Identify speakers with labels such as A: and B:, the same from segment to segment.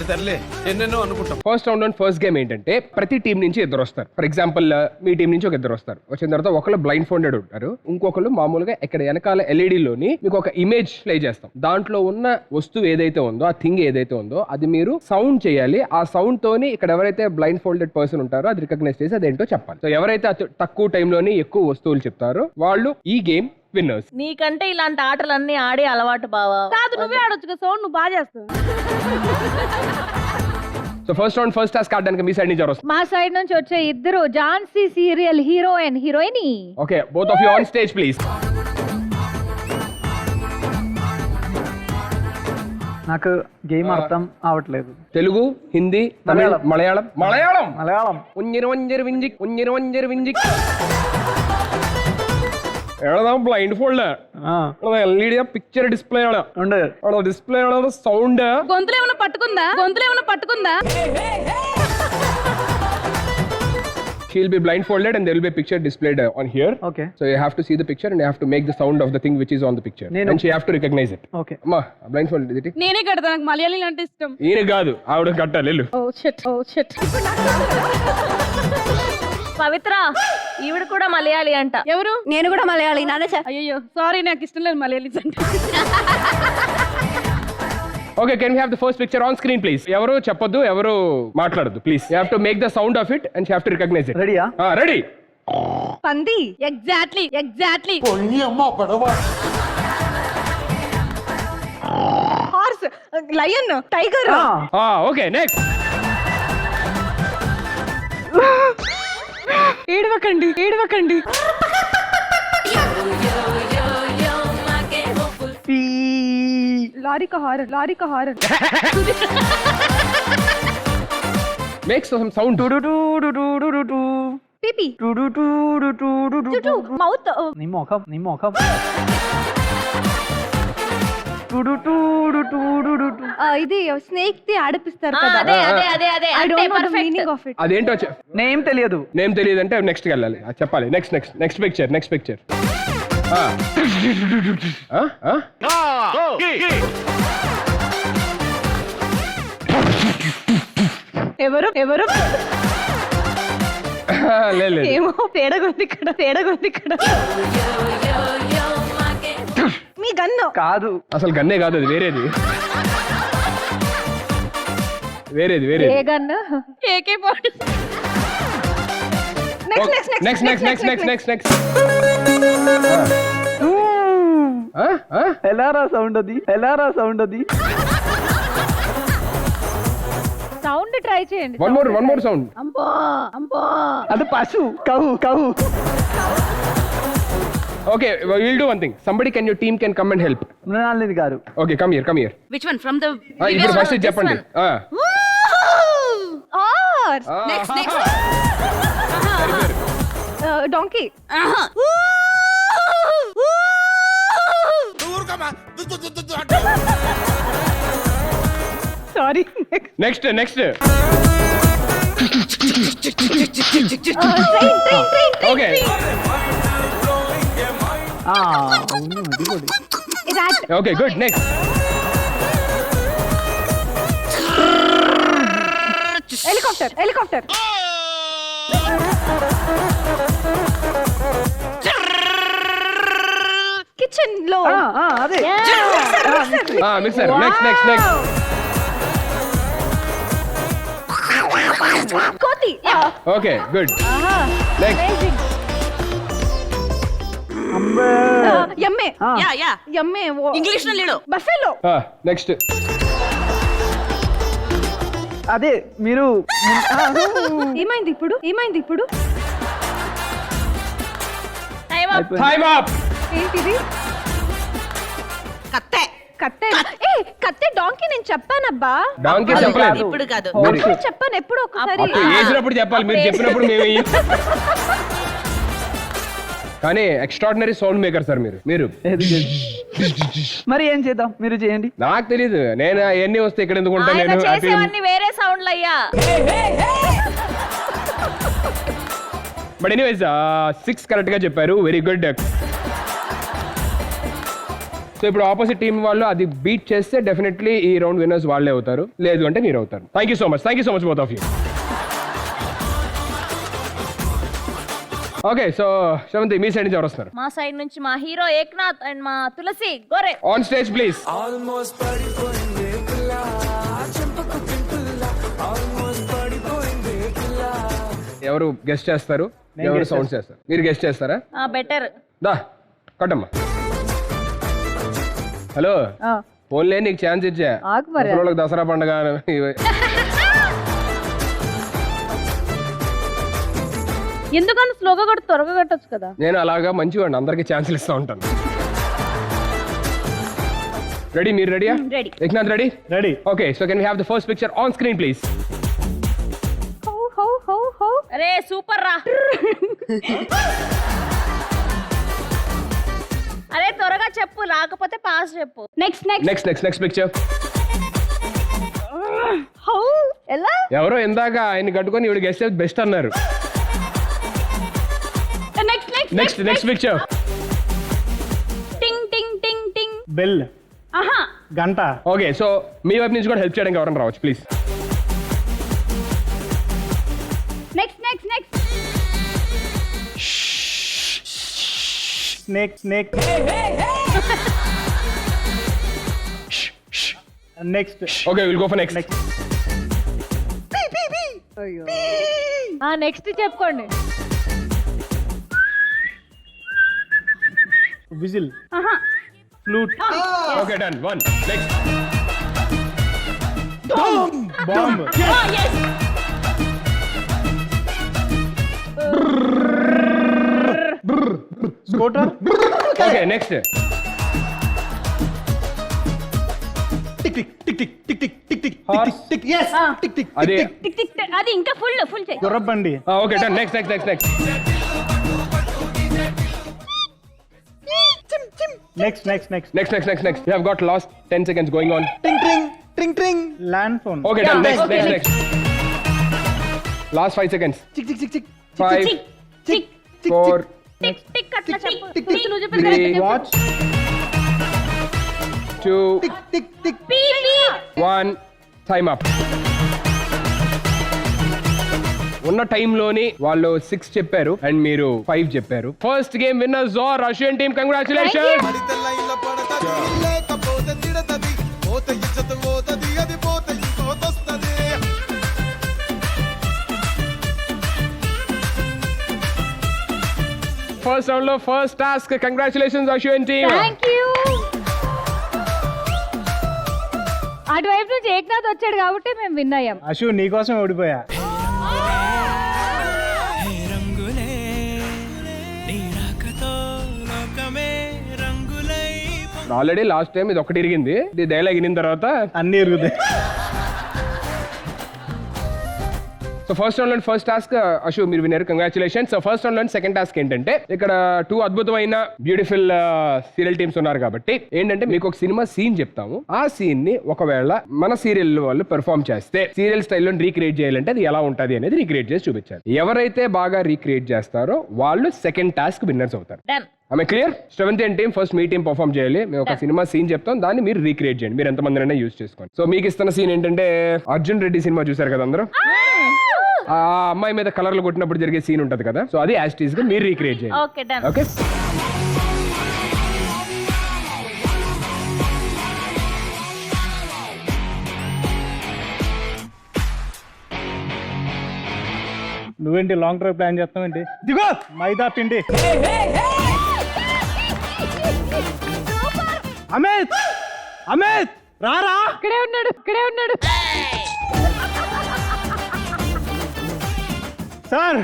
A: సరే తరలే ఎన్నెన్నో అనుకుంటాం.
B: First round and first game ఏంటంటే ప్రతి టీం నుంచి ఇద్దరు వస్తారు. ఫర్ ఎగ్జాంపుల్ మీ టీం నుంచి ఒక ఇద్దరు వస్తారు. వచ్చిన తర్వాత ఒకళ్ళు బ్లైండ్ ఫోల్డెడ్ ఉంటారు, ఇంకొకళ్ళు మామూలుగా ఇక్కడ వెనకాల LED లోని మీకు ఒక ఇమేజ్ ప్లే చేస్తాం. దాంట్లో ఉన్న వస్తువు ఏదైతే ఉందో, ఆ థింగ్ ఏదైతే ఉందో అది మీరు సౌండ్ చేయాలి. ఆ సౌండ్ తోని ఇక్కడ ఎవరైతే బ్లైండ్ ఫోల్డెడ్ పర్సన్ ఉంటారో అది రికగ్నైజ్ చేసి అదేంటో చెప్పాలి. సో ఎవరైతే తక్కువ టైంలోని ఎక్కువ వస్తువులు చెప్తారో వాళ్ళు ఈ గేమ్ విన్నర్స్.
C: నీకంటే ఇలాంటి ఆటలన్నీ ఆడే అలవాటు బావా.
D: కాదు నువ్వే ఆడొచ్చు, సౌండ్ నువ్వు బాగా చేస్తావు.
B: So first round first task ఆడడానికి మీ సైడ్ నుంచి ఎవరు వస్తారు?
D: మా సైడ్ నుంచి వచ్చే ఇద్దరు Jhansi serial hero and heroine.
B: Okay, both of you on stage please.
E: నాకు గేమ్ అర్థం అవట్లేదు.
B: తెలుగు, హిందీ, తమిళ, మలయాళం. మలయాళం
E: మలయాళం
B: ഉഞ്ഞിരു വിഞ്ചിക് എടാ blind fold LED picture display display sound
D: గొంతులు ఏమైనా పట్టుకుందా
B: she'll be blindfolded and there will be a picture displayed on here.
E: Okay.
B: So you have to see the picture and you have to make the sound of the thing which is on the picture. And she have to recognize it.
E: Okay.
B: అమ్మా blindfold ఇది
D: నేనే కడతా, నాకు మలయాళం అంటే ఇష్టం.
B: ఈయన కాదు ఆవిడ కట్టాలి వెళ్ళు.
D: ఓ షిట్
C: పవిత్ర ఈవిడ కూడా మలయాళీ అంట.
D: ఎవరు?
F: నేను కూడా మలయాళీ.
D: అయ్యో సారీ, నాకు ఇష్టం లేదు మలయాళీ అంటే.
B: Okay, can we have the first picture on screen please? ఎవరు చెప్పొద్దు, ఎవరు మాట్లాడొద్దు please. You have to make the sound of it and you have to recognize it.
E: రెడీయా?
B: రెడీ.
F: పంది.
D: Exactly.
F: Horse. Lion. Tiger.
B: Okay next.
D: ఏడవకండి. Lorry కా horror.
B: Make some sound.
F: పీపీ. Mouth.
E: నీ ముఖం
F: ఇది స్నేక్ ది ఆడిపిస్తారు
C: ఆ,
F: కదా.
C: అదే
F: I don't know the
C: perfect.
F: meaning of it.
B: అదేంటో
E: నేమ్ తెలియదు.
B: నేమ్ తెలియదు అంటే నెక్స్ట్ వెళ్ళాలి, అది చెప్పాలి. Next picture.
F: ఎవరు
B: లేదు
F: ఏమో తేడాగుంది ఇక్కడ. మీ గన్ను.
E: కాదు,
B: అసలు గన్నే కాదు, అది వేరేది.
D: ఏ గన్? AK పాడు.
F: నెక్స్ట్.
E: ఎలారా సౌండ్ అది.
D: సౌండ్ ట్రై చేయండి.
B: One more sound.
F: అంబో.
E: అది పశు కహు.
B: Okay, we'll do one thing. Somebody can your team can come and help.
E: Mrinalini గారు.
B: Okay, come here.
F: Which one from the
B: ఇప్పుడు ఫస్ట్ చెప్పండి.
F: Horse. Next. Donkey. Sorry.
B: Next.
F: Train.
B: Okay.
E: అవును అది కూడా.
F: Rat.
B: Okay, good. Next.
F: Helicopter. Kitchen లో.
E: అదే.
B: Mixer. Next.
F: కోతి.
B: Okay, good. Next.
F: ఎమ్మె. ఎమ్మె.
C: English లో లేడు.
F: బఫెలో.
B: Next.
E: అదే మీరు.
F: ఏమైంది ఇప్పుడు?
B: Time up.
F: ఏంటిది? కత్తే డాంకీ. నేను చెప్పానబ్బా.
B: Donkey చెప్పలేదు.
C: ఇప్పుడు కాదు.
F: అప్పుడు చెప్పాను ఎప్పుడు ఒకసారి.
B: వేసినప్పుడు చెప్పాలి, మీరు చెప్పినప్పుడు మేము కానీ ఎక్స్ట్రాడినరీ సౌండ్ మేకర్ సార్ మీరు.
E: మరి ఏం చేద్దాం, మీరు చేయండి.
B: నాకు తెలీదు, నేను అవన్నీ వస్తే ఇక్కడ ఎందుకు ఉంటాను
C: ఆయన
B: నేను.
C: చేసేవన్నీ వేరే సౌండ్లు అయ్యా.
B: బట్ ఎనీవేస్ 6 కరెక్ట్ గా చెప్పారు. Very good. సో ఇప్పుడు ఆపోజిట్ టీం వాళ్ళు అది బీట్ చేస్తే డెఫినెట్లీ ఈ రౌండ్ విన్నర్స్ వాళ్ళే అవుతారు, లేదు అంటే మీరు అవుతారు. Thank you so much both of you. Okay, so Sravanthi me side నుంచి ఎవరు వస్తారు?
C: మా సైడ్ నుంచి మా హీరో ఏక్నాథ్ అండ్ మా Tulsi Gore.
B: On stage please. ఎవరు గెస్ట్ చేస్తారు, ఎవరు సౌండ్ చేస్తారు? మీరు గెస్ట్ చేస్తారా?
C: బెటర్.
B: దా కట్టమ్మా. హలో, ఫోన్లే నీకు ఛాన్స్ ఇచ్చా. ముసలోళ్ళకి దసరా పండుగ
C: ఎందుకని స్లోగా కూడా త్వరగా కట్టొచ్చు కదా.
B: నేను అలాగా మంచివాడిని, అందరికి ఛాన్సులు ఇస్తూ ఉంటాను. రెడీ? మీరు రెడీయా?
C: Ready.
B: Eknath ready?
E: Ready.
B: Okay, so can we have the first picture on screen please?
C: అరే సూపర్ రా. అరే త్వరగా చెప్పు, రాకపోతే పాస్ చెప్పు.
B: Next picture.
C: ఎలా?
B: ఎవరో ఇందాక ఆయన కట్టుకొని ఇవిడ గెస్ట్ బెస్ట్ అన్నారు. Next picture.
C: టింగ్ టింగ్ టింగ్ టింగ్.
E: బెల్.
C: ఆహా.
E: గంట.
B: ఓకే, సో మీ వైపు నుంచి కూడా హెల్ప్ చేయడానికి ఎవరైనా రావచ్చు please.
C: Next.
E: Snake. Next.
B: Okay, will go for next.
D: Next చెప్పుకోండి.
E: Whistle. Flute.
B: Okay, done. One. Next.
E: Bomb. Scooter.
B: Okay, next.
E: Horse.
B: అది
C: అది ఇంకా ఫుల్ చేయి.
E: గుర్రబండి.
B: Okay, done. Next. Next. You have got lost 10 seconds going on.
E: Ting. Land phone.
B: Okay, done. Next. Last 5 seconds. 5, 4,
C: tick tick అట్లా చెప్పు.
B: 3,
E: watch.
B: 2, 1. Time up. ఉన్న టైంలోని వాళ్ళు 6 చెప్పారు అండ్ మీరు 5 చెప్పారు. First game winners are Russian team. Congratulations. First round లో first task. Congratulations Russian team.
D: Thank you. అటువైపు నుంచి ఏక్నాథ్ వచ్చాడు కాబట్టి మేము విన్ అయ్యాం.
E: అశు నీకోసం ఓడిపోయా.
B: ఆల్రెడీ లాస్ట్ టైం ఇది ఒకటి ఇరిగింది, ఇది డైలాగ్ వినిన తర్వాత
E: అన్ని ఇరుగుతాయి.
B: సో ఫస్ట్ రౌండ్ లో ఫస్ట్ టాస్క్ అశు మీరు విన్నారు, కంగ్రాచులేషన్స్. సో ఫస్ట్ రౌండ్ లో సెకండ్ టాస్క్ ఏంటంటే ఇక్కడ 2 అద్భుతమైన బ్యూటిఫుల్ సీరియల్ టీమ్స్ ఉన్నారు కాబట్టి ఏంటంటే మీకు ఒక సినిమా సీన్ చెప్తాము. ఆ సీన్ ని ఒకవేళ మన సీరియల్ వాళ్ళు పెర్ఫార్మ్ చేస్తే సీరియల్ స్టైల్లో రీక్రియేట్ చేయాలంటే అది ఎలా ఉంటది అనేది రీక్రియేట్ చేసి చూపించాలి. ఎవరైతే బాగా రీక్రియేట్ చేస్తారో వాళ్ళు సెకండ్ టాస్క్ విన్నర్స్ అవుతారు. ఆమె clear? Sravanthi and team first me team perform చేయాలి. మేము ఒక సినిమా సీన్ చెప్తాం, దాన్ని మీరు రీక్రియేట్ చేయండి. మీరు ఎంతమంది అయినా యూజ్ చేసుకోండి. సో మీకు ఇస్తున్న సీన్ ఏంటంటే అర్జున్ రెడ్డి సినిమా చూసారు కదా అందరూ, ఆ అమ్మాయి మీద కలర్లు కొట్టినప్పుడు జరిగే సీన్ ఉంటది కదా, సో అది యాజ్ ఇట్ ఈస్ గా మీరు రీక్రియేట్ చేయండి.
C: Okay done.
B: ఓకే,
E: నువ్వేంటి లాంగ్ డ్రైవ్ ప్లాన్ చేస్తావేంటి? దిగో మైదా పిండి. అమిత్ రారా.
D: ఇక్కడే ఉన్నాడు.
E: సార్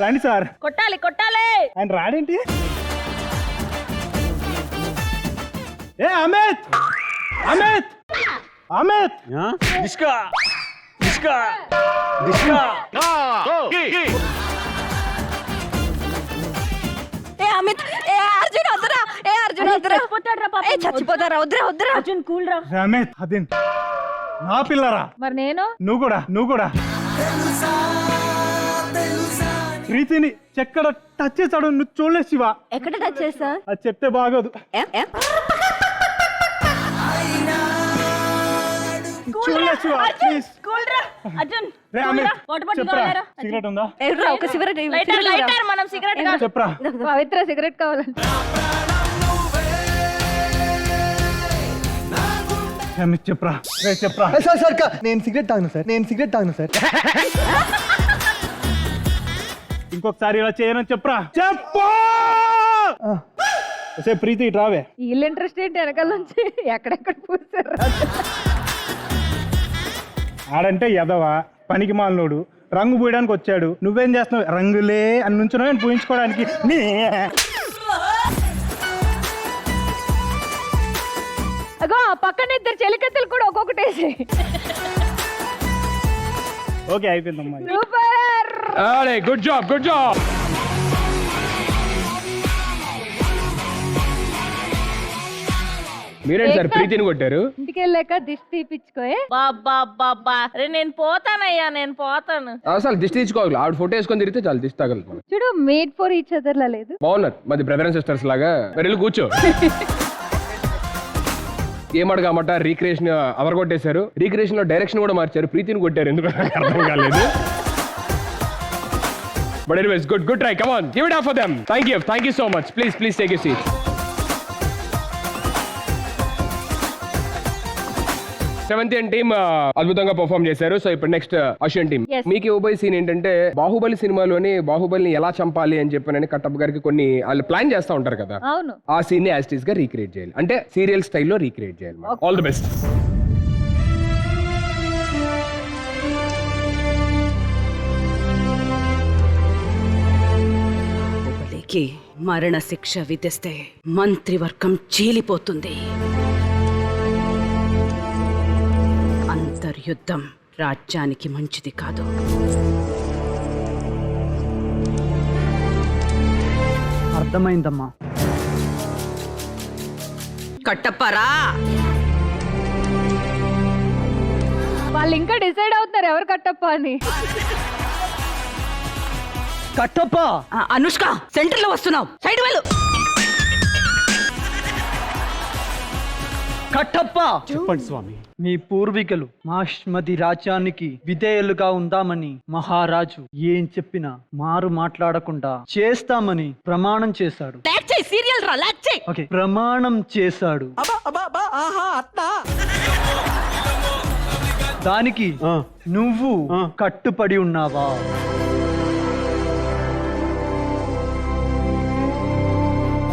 E: రండి సార్.
C: కొట్టాలి.
E: ఆయన రాడేంటి? ఏ అమిత్.
F: ఏ అమిత్, ఏ అర్జున్ వద్దురా, చచ్చిపోతారా, వద్దురా.
C: అర్జున్ కూల్ రా.
E: అమిత్ అదిన్ నా పిల్లరా.
D: మరి నేను
E: నువ్వు కూడా ప్రీతిని ఎక్కడ టచ్ చేశాడు నువ్వు చూడలేదు శివ.
F: ఎక్కడ టచ్ చేస్తా?
E: అది చెప్తే బాగోదు. చూడలేదు Shiva, please.
C: Arjun
E: ray Amit,
C: water bottle
E: చెప్పురా,
C: కావాలరా?
E: సిగరెట్ ఉందా?
F: ఎర్రా ఒక సిగరెట్
C: లైటర్ మనం సిగరెట్
E: చెప్పురా.
D: పవిత్ర సిగరెట్ కావాలంటే
E: రే అమిత్, చెప్పురా. రే చెప్పురా.
A: సార్ నేను సిగరెట్ తాగను సార్
E: ఇంకొకసారి ఇలా చేయనని చెప్పురా. చెప్పు. ఒసే ప్రీతి, ఇటు రావే.
D: వీళ్ళ ఇంట్రెస్ట్ ఏంటి వెనకాల నుంచి ఎక్కడెక్కడ పూసారు
E: ఆడంటే ఎదవా, పనికి మాలినోడు, రంగు పూయడానికి వచ్చాడు. నువ్వేం చేస్తున్నావు? రంగులే అని నుంచున్నావు నేను పూయించుకోవడానికి.
D: అగో ఆ పక్కన ఇద్దరు చెలికత్తెలు కూడా ఒక్కొక్కటేసి
E: ఓకే, అయిపోయిందమ్మా.
D: సూపర్.
B: Good job. మీరేంటి సార్ ప్రీతిని కొట్టారు?
D: ఇంటికి వెళ్ళాక దిష్టి తీపిచ్చుకోయే.
C: బాబా రే నేను పోతానయ్యా నేను పోతాను.
B: అసలు దిష్టి తీసుకోవాలి, ఆవిడ ఫోటో వేసుకొని తిరిగితే చాలా దిష్టి తగలుతుంది.
D: చూడు మేడ్ ఫర్ ఈచ్ అదర్ లా లేదు.
B: బాగున్నారు, మాది బ్రదర్ అండ్ సిస్టర్స్ లాగా. వెళ్ళి కూర్చో. ఏమడగామట రీక్రియేషన్ అవరగొట్టేశారు. రీక్రియేషన్ లో డైరెక్షన్ కూడా మార్చారు, ప్రీతిని కొట్టారు. ఎందుకు అర్థం కాలేదు. But anyways good try. Come on, give it up for them. Thank you so much. Please take a seat. Seventh team అద్భుతంగా పర్ఫామ్ చేశారు. సో ఇప్పుడు నెక్స్ట్ అశ్విన్ టీమ్.
D: Yes.
B: మీకు ఇవ్వబోయే సీన్ ఏంటంటే, బాహుబలి సినిమాలోని బాహుబలిని ఎలా చంపాలి అని చెప్పని కట్టప్ప గారికి కొన్ని వాళ్ళు ప్లాన్ చేస్తా ఉంటారు కదా,
D: అవును.
B: ఆ సీన్ ని యాజ్ టీస్ గా రీక్రియేట్ చేయాలి. అంటే సీరియల్ స్టైల్లో రీక్రియేట్ చేయాలి. All the best.
G: బాహుబలికి మరణ శిక్ష విధిస్తే మంత్రివర్గం చీలిపోతుంది. అంతర్యుద్ధం రాజ్యానికి మంచిది కాదు.
A: అర్థమైందమ్మా.
G: కట్టప్పరా,
D: వాళ్ళు ఇంకా డిసైడ్ అవుతున్నారు ఎవరు కట్టప్ప అని.
A: కట్టప్ప
G: అనుష్క సెంటర్ లో వస్తున్నావు, సైడ్ వెళ్ళు.
A: కట్టప్ప
E: చెప్పండి స్వామి.
A: మీ పూర్వీకులు మాష్మది రాజ్యానికి విధేయులుగా ఉందామని మహారాజు ఏం చెప్పినా మారు మాట్లాడకుండా చేస్తామని ప్రమాణం చేశాడు.
G: లాక్ చేయి, సీరియల్ రా, లాక్ చేయి.
A: ఓకే, ప్రమాణం చేశాడు. దానికి నువ్వు కట్టుపడి ఉన్నావా?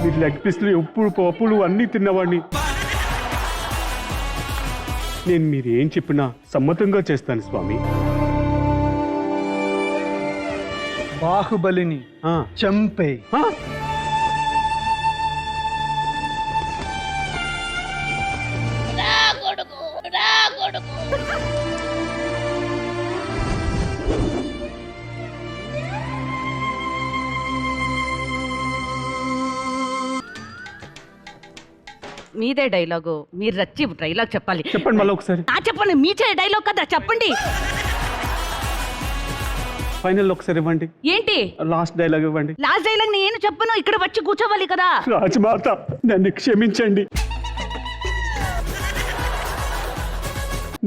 E: మీరు లెగ్ పీస్లు, ఉప్పుడు పప్పులు అన్నీ తిన్నవాడిని. నేను మీరు ఏం చెప్పినా సమ్మతంగా చేస్తాను స్వామి.
A: బాహుబలిని చంపే.
G: మీదే డైలాగు, మీరు రచ్చి డైలాగ్ చెప్పాలి.
E: చెప్పండి మళ్ళీ ఒకసారి.
G: చెప్పండి, మీచే డైలాగ్ కదా, చెప్పండి.
E: ఫైనల్ ఒకసారి ఇవ్వండి.
G: ఏంటి
E: లాస్ట్ డైలాగ్ ఇవ్వండి.
G: లాస్ట్ డైలాగ్ నేను చెప్పను, ఇక్కడ వచ్చి కూర్చోవాలి కదా.
E: రాజమాత, నన్ను క్షమించండి.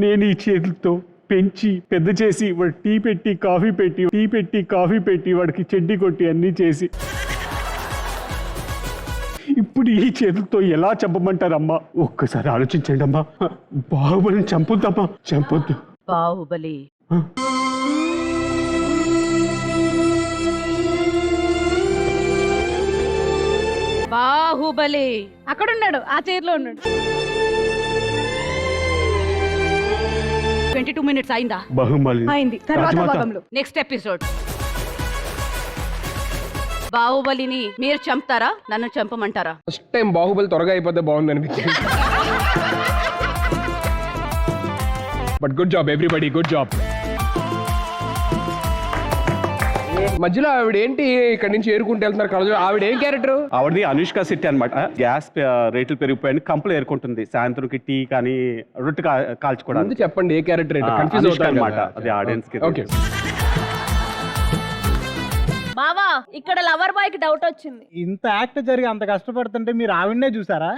E: నేను ఈ చేతులతో పెంచి పెద్ద చేసి వాడు టీ పెట్టి కాఫీ పెట్టి వాడికి చెడ్డి కొట్టి అన్నీ చేసి ఇప్పుడు ఈ చేతులతో ఎలా చంపమంటారమ్మా? ఒక్కసారి ఆలోచించండి అమ్మా. బాహుబలిని చంపొద్దమ్మా, చంపొద్దు.
G: బాహుబలి బాహుబలి
C: అక్కడ ఉన్నాడు, ఆ చైర్ లో ఉన్నాడు.
G: 22 minutes అయిందా?
E: బాహుబలి
D: అయింది. తర్వాత
E: రాజమాత.
D: భాగంలో
G: నెక్స్ట్ ఎపిసోడ్. బాహుబలిని మీరు చంపుతారా, నన్ను చంపమంటారా?
B: ఫస్ట్ టైం బాహుబలి త్వరగా అయిపోతే బాగుంది అనిపించింది. But good job everybody, good job. మధ్యలో ఆవిడ ఏంటి ఇక్కడ నుంచి ఏరుకుంటూ వెళ్తున్నారు కలజ? ఆవిడ ఏం క్యారెక్టర్?
H: ఆవిడది అనుష్క శెట్టి అనమాట. గ్యాస్ రేట్లు పెరిగిపోయాయని కంపలు ఏరుకుంటుంది. సాయంత్రంకి టీ కానీ రొట్టె కాల్చుకోవడానికి.
B: ముందు చెప్పండి ఏ క్యారెక్టర్ ఏంటో, కన్ఫ్యూజ్
H: అనుష్క
B: అవుతాను
H: అన్నమాట.
B: అనమాట.
H: అది ఆడియన్స్ కి.
B: ఓకే.
C: బావా ఇక్కడ లవర్ బాయ్ కి డౌట్ వచ్చింది.
E: ఇంత యాక్ట్ జరిగి అంత కష్టపడుతుంటే మీరు ఆవిడనే చూసారా?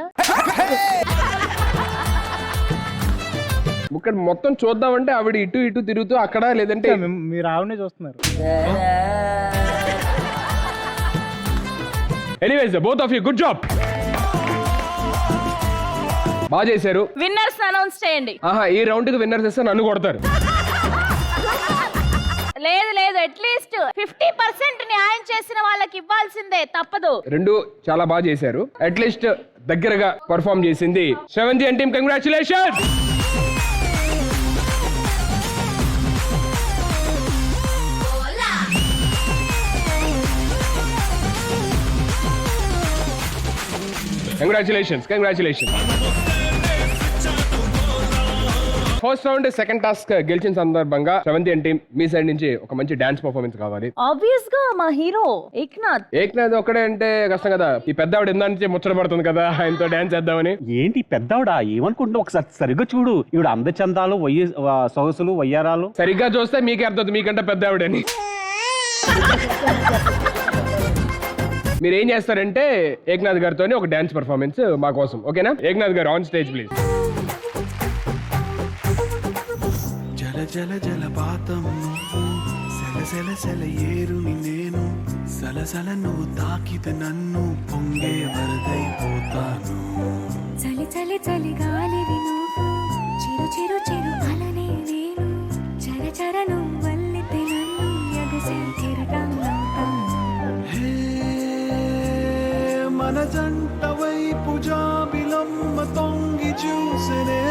B: ఇక్కడ మొత్తం చూద్దామంటే ఆవిడ ఇటు ఇటు తిరుగుతూ అక్కడ లేదంటే
E: మీరు ఆవిడనే చూస్తున్నారు.
B: Anyways both of you good job, బాగా చేశారు.
C: విన్నర్స్ అనౌన్స్ చేయండి.
B: ఆహా, ఈ రౌండ్ కి విన్నర్స్ ఇస్తే నన్ను కొడతారు.
C: లేదు లేదు, అట్లీస్ట్ 50% న్యాయం చేసిన వాళ్ళకి ఇవ్వాల్సిందే, తప్పదు.
B: రెండు చాలా బాగా చేశారు. అట్లీస్ట్ దగ్గరగా పర్ఫార్మ్ చేసింది Sravanthi and team. Congratulation. Congratulations. First round second task గెలిచిన సందర్భంగా Sravanthi and team me side నుంచి ఒక మంచి డాన్స్ పర్ఫార్మెన్స్ కావాలి.
C: ఆబ్వియస్ గా మా హీరో ఏక్నాథ్
B: ఒక్కడే అంటే కష్టం కదా. ఈ పెద్దావిడ ఎందా నుంచి ముచ్చట పడుతుంది కదా, ఆయనతో డాన్స్ చేద్దామని.
H: ఏంటి పెద్దవిడ ఏమనుకుంటున్నావు? ఒకసారి సరిగ్గా చూడు. ఇవిడ అందచందాలు సొగసులు వయ్యారాలు.
B: సరిగ్గా చూస్తే మీకే అర్థం మీకంటే పెద్దావిడని. మీరు ఏం చేస్తారంటే ఏక్నాథ్ గారితో ఒక డాన్స్ పర్ఫార్మెన్స్ మా కోసం, ఓకేనా? ఏక్నాథ్ గారు ఆన్ స్టేజ్ ప్లీజ్.
I: జల జల జలపాతం నువ్వు, సెల సెల సెల ఏరుని నేను, సలసల నువ్వు తాకితే నన్ను పొంగే వరదైపోతాను.
J: చలి చలి చలి గాలివి నువ్వు, చిరు చిరు చిరు అలనే నేను, చర చర నువ్వల్లితే నన్ను ఎగసే కిరటంలవుతాను.
I: హే మన జంట వైపు జాబిలమ్మ తొంగి చూసెనే,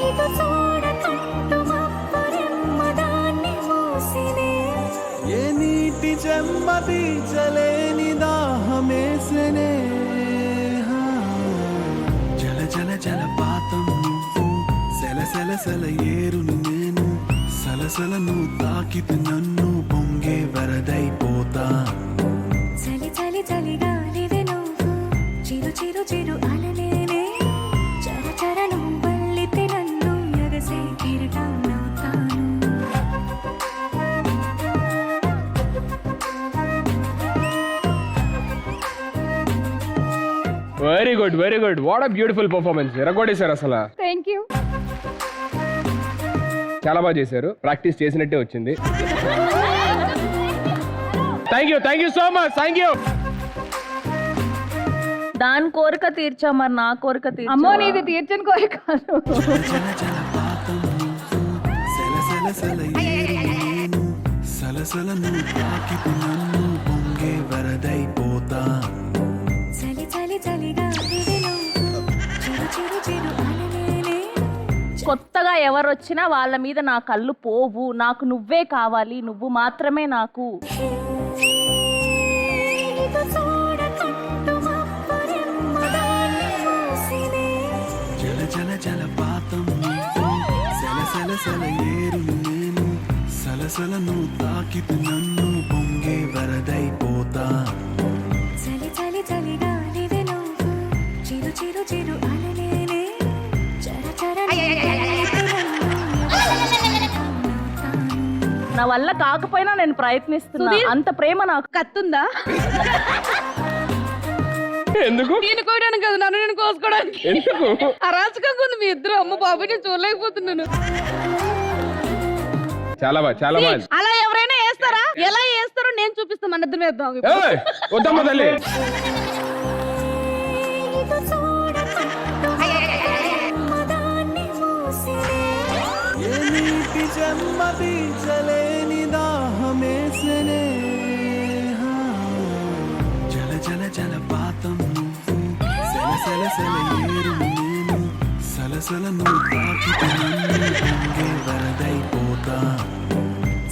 J: ఇటు చూడకంటూ మబ్బురెమ్మ దాన్ని మూసినే,
I: ఏ నీటి చెమ్మ తీర్చలేని దాహమేసెనే. జల జల జలపాతం నువ్వు, సెల సెల సెల ఏరుని నేను, సలసల నువ్వు తాకితే నన్ను పొంగే వరదైపోతాను.
J: చలి చలి చలి గాలివి నువ్వు, చిరు చిరు చిరు అలనే నేను, చర చర నువ్వల్లితే నన్ను ఎగసే కిరటంలవుతాను.
B: Very good. What a beautiful performance. ఎరగొట్టేశారు అసలు.
D: Thank you.
B: చాలా బాగా చేశారు. ప్రాక్టీస్ చేసినట్టే వచ్చింది. Thank you so much. Thank you.
C: దాని కోరిక తీర్చా, మరి నా కోరిక
D: అమ్మో,
C: తీర్చా.
D: నీది తీర్చని కోరిక కాదు.
I: జల జలపాతం నువ్వు, సెల సెల సెల ఏరుని నేను, సలసల నువ్వు తాకితే నన్ను పొంగే వరదైపోతాను.
J: చలి చలి చలి గాలివి నువ్వు, చిరు చిరు చిరు అలనే నేను,
C: కొత్తగా ఎవరు వచ్చినా వాళ్ళ మీద నా కళ్ళు పోవు. నాకు నువ్వే కావాలి, నువ్వు మాత్రమే నాకు.
J: ఇటు చూడకంటూ మబ్బురెమ్మ దాన్ని మూసినే,
I: జల జల జలపాతం నువ్వు, సెల సెల సెల ఏరుని నేను, సలసల నువ్వు తాకితే నన్ను పొంగే వరదైపోతాను.
J: చలి చలి చలి గాలివి నువ్వు, చిరు చిరు చిరు అలనే నేను, చర చర నువ్వల్లితే నన్ను ఎగసే కిరటంలవుతాను.
C: నా వల్ల కాకపోయినా నేను ప్రయత్నిస్తున్నా. అంత ప్రేమ నాకు. కత్తుందా?
B: ఎందుకు?
C: నేను కోయడానికి కదా, నన్ను నేను కోసుకోవడానికి.
B: ఎందుకు?
C: అరాచకంగా ఉంది మీ ఇద్దరు. అమ్మ బాబు, నేను చూడలేకపోతున్నాను.
B: చాలా బాగా.
C: అలా ఎవరైనా వేస్తారా? ఎలా వేస్తారో నేను చూపిస్తాను. మన ఇద్దరు వేద్దాం.
B: ఏయ్, వద్దమ్మ తల్లి.
J: ఇటు చూడకంటూ మబ్బురెమ్మ దాన్ని మూసినే,
I: ఏ నీటి చెమ్మ తీర్చలేని దాహమేసెనే. జల జల జలపాతం నువ్వు, సెల సెల సెల ఏరుని నేను, సలసల నువ్వు తాకితే నన్ను పొంగే వరదైపోతాను.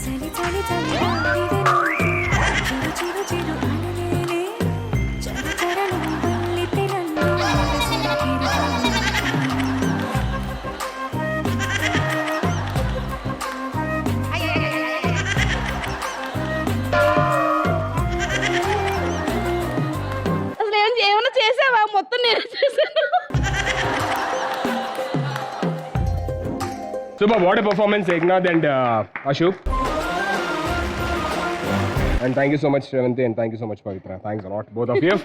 J: చలి చలి చలి గాలివి నువ్వు, చిరు చిరు చిరు అలనే నేను, చర చర నువ్వల్లితే నన్ను ఎగసే కిరటంలవుతాను.
C: అసలు ఏమైనా చేసావా? మొత్తం నేను చేశాను.
B: Super, what a performance, Eknath and Ashok. And thank you so much, Shravanti, and thank you so much, Pavitra. Thanks a lot, both of you.